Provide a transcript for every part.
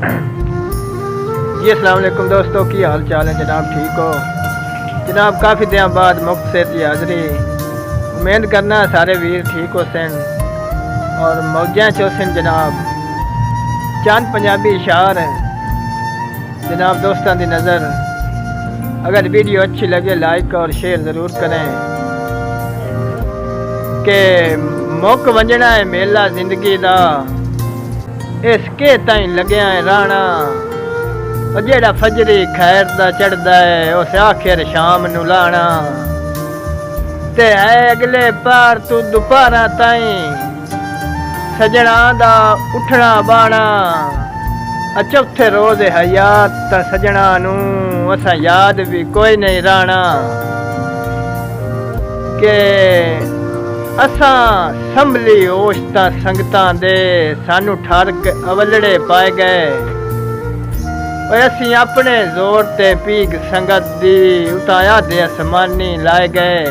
जी अस्सलाम वालेकुम दोस्तों, की हाल चाल है जनाब? ठीक हो जनाब? काफ़ी दिन बाद मुफ्त सेहत की हाज़री। उम्मीद करना सारे वीर ठीक हो सन और मौजा चो सन जनाब। चंद पंजाबी इशार जनाब दोस्तों की नज़र। अगर वीडियो अच्छी लगे लाइक और शेयर ज़रूर करें कि मुक वंजना है मेला जिंदगी दा, इसके ताई लग्या है राणा। और जेड़ा फजरी खैर दा चढ़दा है उस आखिर शाम नू लाना। ते है अगले पार तू दोपहरा ताई सजना दा उठना बाना। चौथे रोज हयात ता सजना नू असा याद भी कोई नहीं राना। के असा संभली ओशता संगतां दे सानू ठरक अवलड़े पाए गए। असी अपने जोर ते पीग संगत दी उताया दे असमानी लाए गए।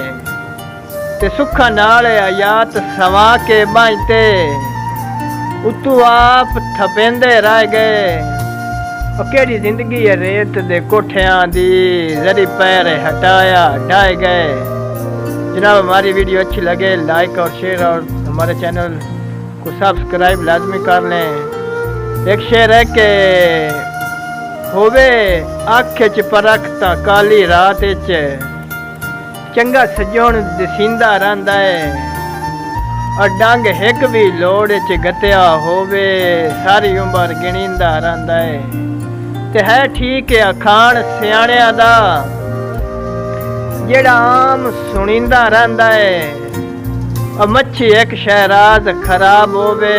ते सुखा नाल आयात सवा के बाईते उतू आप थपेंदे रह गए। केड़ी जिंदगी है रेत दे कोठियां दी, जरी पैर हटाया ढाए गए। जनाब हमारी वीडियो अच्छी लगे लाइक और शेयर और हमारे चैनल को सब्सक्राइब लाजमी कर लें। एक शेर है कि होवे आँख च परख तां काली रात च चंगा सजोण दिसींदा रहिंदा है। और डंग हिक भी लोड़ च गतिया होवे सारी उम्र गिणींदा रहिंदा है। ते है ठीक है अखाण सियाणिया दा जेड़ा आम सुनींदा रहिंदा है। और मच्छी एक शहराज खराब होवे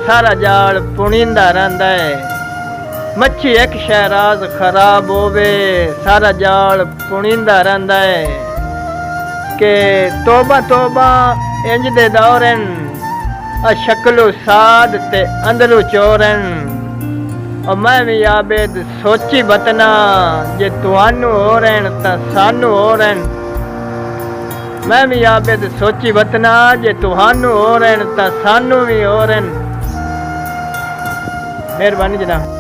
सारा जाल पुणींदा रहिंदा है। मच्छी एक शहराज खराब होवे सारा जाल पुणींदा रहिंदा है। के तोबा तोबा इंज दे दौरन शक्लो साध ते अंदरू चोरन। और मैं भी आबेद सोची बतना जे तुहानू हो रहन तां सानू हो रहन। मैं भी आबेद सोची बतना जे तुहानू हो रहन तां सानू भी हो रहन। मेहरबानी जनाब।